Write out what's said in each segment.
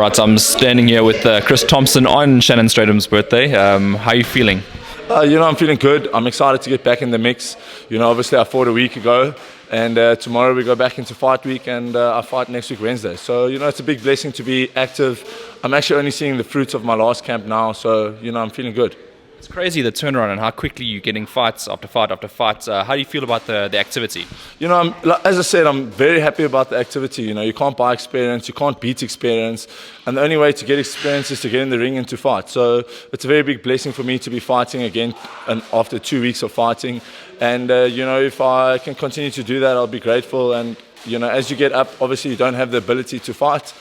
right, so I'm standing here with Chris Thompson on Shannon Stratum's birthday. How are you feeling? I'm feeling good. I'm excited to get back in the mix. Obviously I fought a week ago, and tomorrow we go back into fight week, and I fight next week Wednesday. So, it's a big blessing to be active. I'm actually only seeing the fruits of my last camp now, so, I'm feeling good. It's crazy the turnaround and how quickly you're getting fights after fight after fight. How do you feel about the activity? As I said, I'm very happy about the activity. You can't buy experience, you can't beat experience, and the only way to get experience is to get in the ring and to fight. So it's a very big blessing for me to be fighting again and after 2 weeks of fighting. And if I can continue to do that, I'll be grateful. And as you get up, obviously you don't have the ability to fight,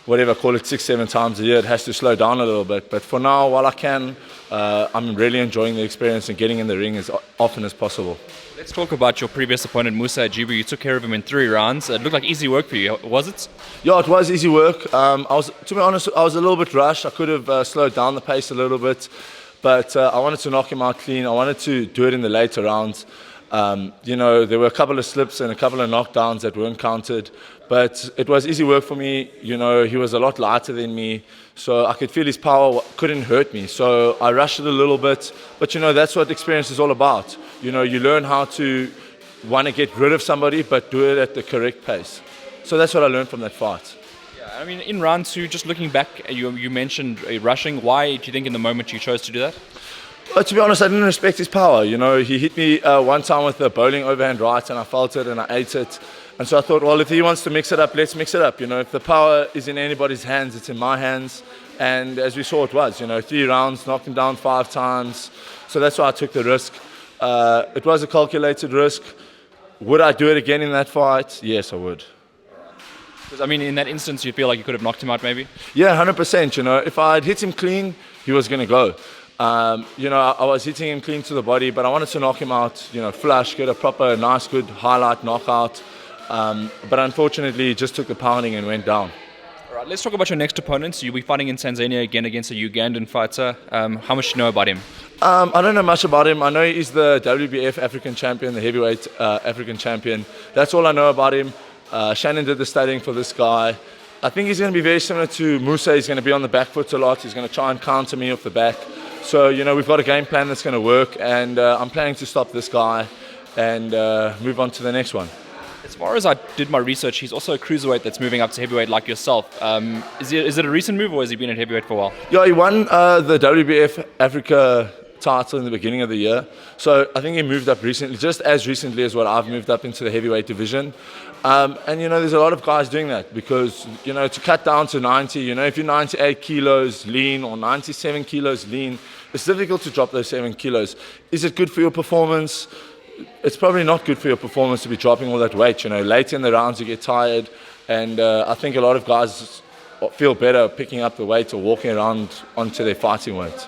whatever, call it 6-7 times a year. It has to slow down a little bit. But for now, while I can, I'm really enjoying the experience and getting in the ring as often as possible. Let's talk about your previous opponent, Musa Ajibu. You took care of him in 3 rounds. It looked like easy work for you, was it? Yeah, it was easy work. To be honest, I was a little bit rushed. I could have slowed down the pace a little bit, but I wanted to knock him out clean. I wanted to do it in the later rounds. There were a couple of slips and a couple of knockdowns that weren't counted, but it was easy work for me. He was a lot lighter than me, so I could feel his power couldn't hurt me. So I rushed it a little bit, but that's what experience is all about. You learn how to want to get rid of somebody, but do it at the correct pace. So that's what I learned from that fight. Yeah, I mean, in round 2, just looking back, you mentioned rushing. Why do you think in the moment you chose to do that? To be honest, I didn't respect his power. He hit me one time with a bowling overhand right, and I felt it and I ate it. And so I thought, well, if he wants to mix it up, let's mix it up. If the power is in anybody's hands, it's in my hands. And as we saw, it was. 3 rounds, knocked him down 5 times. So that's why I took the risk. It was a calculated risk. Would I do it again in that fight? Yes, I would. Because, in that instance, you feel like you could have knocked him out maybe? Yeah, 100%. If I had hit him clean, he was going to go. I was hitting him clean to the body, but I wanted to knock him out, flush, get a proper, nice, good highlight knockout. But unfortunately, he just took the pounding and went down. All right, let's talk about your next opponent. You'll be fighting in Tanzania again against a Ugandan fighter. How much do you know about him? I don't know much about him. I know he's the WBF African champion, the heavyweight African champion. That's all I know about him. Shannon did the studying for this guy. I think he's going to be very similar to Musa. He's going to be on the back foot a lot. He's going to try and counter me off the back. So, we've got a game plan that's going to work, and I'm planning to stop this guy and move on to the next one. As far as I did my research, he's also a cruiserweight that's moving up to heavyweight like yourself. Is it a recent move, or has he been at heavyweight for a while? Yeah, he won the WBF Africa title in the beginning of the year. So I think he moved up recently, just as recently as what I've moved up into the heavyweight division. And there's a lot of guys doing that because, to cut down to 90, if you're 98 kilos lean or 97 kilos lean, it's difficult to drop those 7 kilos. Is it good for your performance? It's probably not good for your performance to be dropping all that weight. Late in the rounds you get tired, and I think a lot of guys feel better picking up the weight or walking around onto their fighting weight.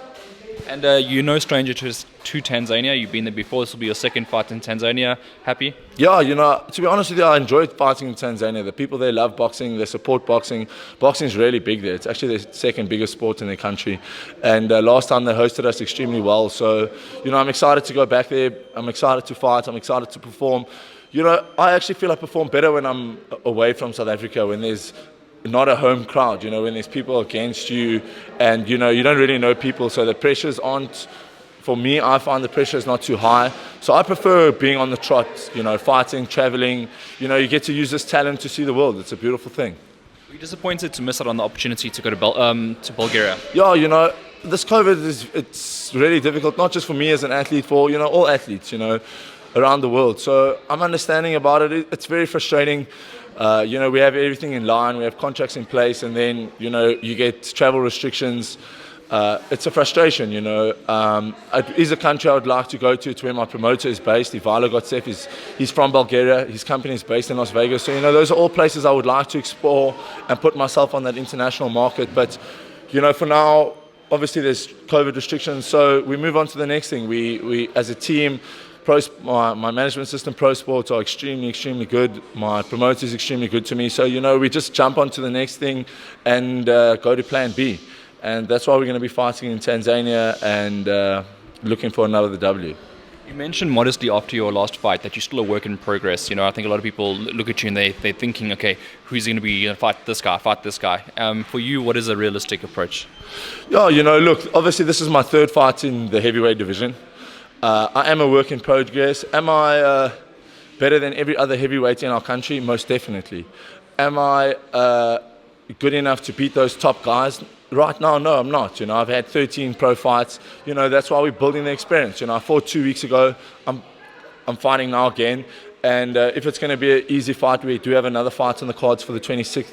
And you're no stranger to Tanzania. You've been there before. This will be your second fight in Tanzania. Happy? Yeah, to be honest with you, I enjoyed fighting in Tanzania. The people there love boxing. They support boxing. Boxing is really big there. It's actually the second biggest sport in the country. And last time they hosted us extremely well. So, I'm excited to go back there. I'm excited to fight. I'm excited to perform. I actually feel I perform better when I'm away from South Africa, when there's not a home crowd, when there's people against you and, you don't really know people. So the pressures aren't, for me, I find the pressure is not too high. So I prefer being on the trot, fighting, traveling. You get to use this talent to see the world. It's a beautiful thing. Were you disappointed to miss out on the opportunity to go to Bulgaria? Yeah, this COVID it's really difficult, not just for me as an athlete, for, all athletes, around the world. So I'm understanding about it. It's very frustrating. We have everything in line, we have contracts in place, and then, you get travel restrictions. It's a frustration, It is a country I would like to go to. It's where my promoter is based. Ivalo Gotsev, he's from Bulgaria. His company is based in Las Vegas. So, those are all places I would like to explore and put myself on that international market. But, for now, obviously there's COVID restrictions. So we move on to the next thing. We as a team, my management system, Pro Sports, are extremely, extremely good. My promoter is extremely good to me. So, we just jump on to the next thing and go to plan B. And that's why we're going to be fighting in Tanzania and looking for another W. You mentioned modestly after your last fight that you're still a work in progress. I think a lot of people look at you and they're thinking, okay, who's going to be fight this guy, fight this guy. For you, what is a realistic approach? Yeah, look, obviously this is my third fight in the heavyweight division. I am a work in progress. Am I better than every other heavyweight in our country? Most definitely. Am I good enough to beat those top guys? Right now, no, I'm not. I've had 13 pro fights. That's why we're building the experience. I fought 2 weeks ago. I'm fighting now again. And if it's going to be an easy fight, we do have another fight on the cards for the 26th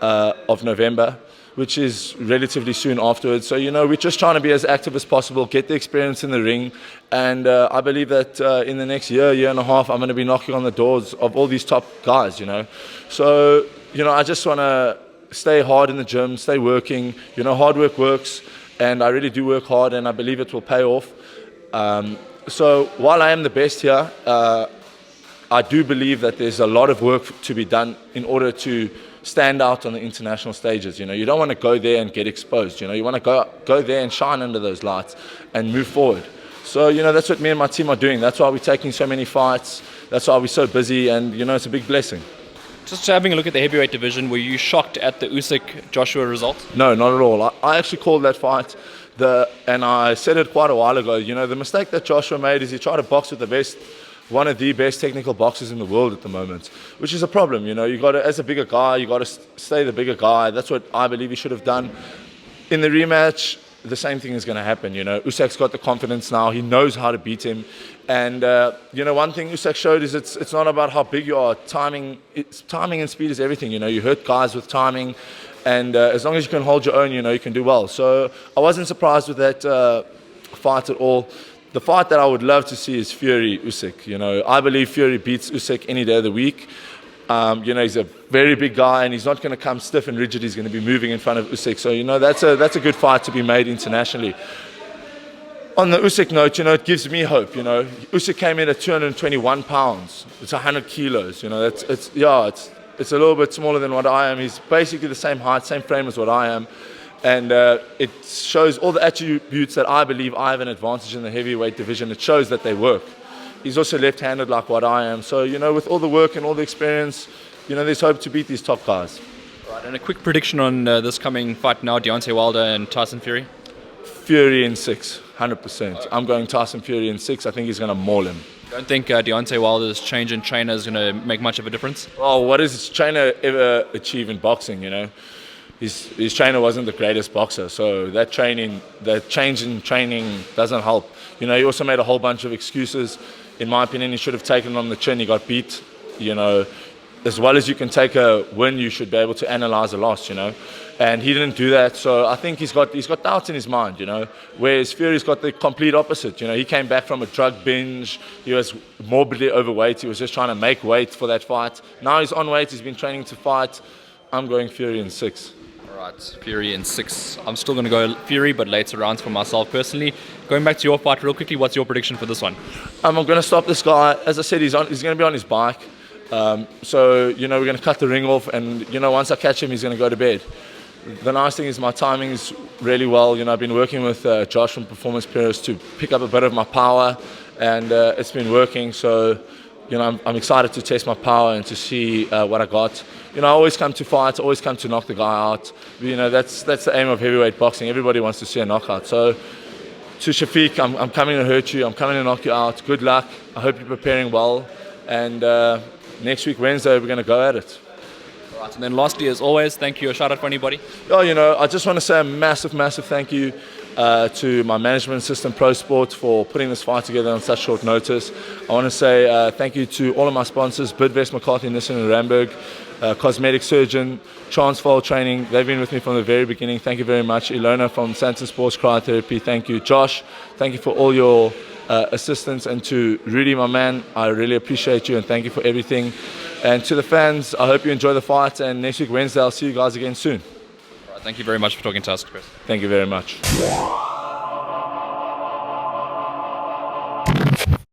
of November, which is relatively soon afterwards. So, we're just trying to be as active as possible, get the experience in the ring. And I believe that in the next year and a half, I'm going to be knocking on the doors of all these top guys, So, I just want to stay hard in the gym, stay working. Hard work works, and I really do work hard, and I believe it will pay off. So while I am the best here, I do believe that there's a lot of work to be done in order to stand out on the international stages. You don't want to go there and get exposed. You want to go there and shine under those lights and move forward. So, that's what me and my team are doing. That's why we're taking so many fights. That's why we're so busy, and, it's a big blessing. Just having a look at the heavyweight division, were you shocked at the Usyk-Joshua result? I not at all. I actually called that fight, and I said it quite a while ago. The mistake that Joshua made is he tried to box with one of the best technical boxers in the world at the moment, which is a problem. You got to, as a bigger guy, you got to stay the bigger guy. That's what I believe he should have done. In the rematch, the same thing is going to happen. Usyk's got the confidence now. He knows how to beat him. And, one thing Usyk showed is it's not about how big you are. Timing and speed is everything. You hurt guys with timing. And as long as you can hold your own, you can do well. So I wasn't surprised with that fight at all. The fight that I would love to see is Fury-Usyk. I believe Fury beats Usyk any day of the week. He's a very big guy, and he's not going to come stiff and rigid. He's going to be moving in front of Usyk. So, that's a good fight to be made internationally. On the Usyk note, it gives me hope. Usyk came in at 221 pounds. It's 100 kilos. It's a little bit smaller than what I am. He's basically the same height, same frame as what I am. And it shows all the attributes that I believe I have an advantage in the heavyweight division. It shows that they work. He's also left-handed like what I am. So, with all the work and all the experience, there's hope to beat these top guys. Right, and a quick prediction on this coming fight now, Deontay Wilder and Tyson Fury? Fury in 6, 100%. I'm going Tyson Fury in 6. I think he's going to maul him. Don't think Deontay Wilder's change in trainer is going to make much of a difference? Oh, what does his trainer ever achieve in boxing, His trainer wasn't the greatest boxer, so that change in training doesn't help. He also made a whole bunch of excuses. In my opinion, he should have taken it on the chin. He got beat. As well as you can take a win, you should be able to analyze a loss. And he didn't do that. So I think he's got doubts in his mind. Whereas Fury's got the complete opposite. He came back from a drug binge. He was morbidly overweight. He was just trying to make weight for that fight. Now he's on weight. He's been training to fight. I'm going Fury in 6. Right, Fury in 6. I'm still going to go Fury, but later rounds for myself personally. Going back to your fight real quickly, what's your prediction for this one? I'm going to stop this guy. As I said, he's going to be on his bike. So, we're going to cut the ring off, and, once I catch him, he's going to go to bed. The nice thing is my timing is really well. I've been working with Josh from Performance Pillars to pick up a bit of my power, and it's been working. So, I'm excited to test my power and to see what I got. I always come to fight, always come to knock the guy out. That's the aim of heavyweight boxing. Everybody wants to see a knockout. So, to Shafiq, I'm coming to hurt you. I'm coming to knock you out. Good luck. I hope you're preparing well. And next week, Wednesday, we're going to go at it. All right, and then lastly, as always, thank you. A shout out for anybody? I just want to say a massive, massive thank you to my management system, Pro Sport, for putting this fight together on such short notice. I want to say thank you to all of my sponsors, Bidvest, McCarthy, Nissen and Ramberg, Cosmetic Surgeon, Transvaal Training. They've been with me from the very beginning. Thank you very much. Ilona from Santon Sports Cryotherapy. Thank you. Josh, thank you for all your assistance. And to Rudy, my man, I really appreciate you and thank you for everything. And to the fans, I hope you enjoy the fight. And next week, Wednesday, I'll see you guys again soon. All right, thank you very much for talking to us, Chris. Thank you very much.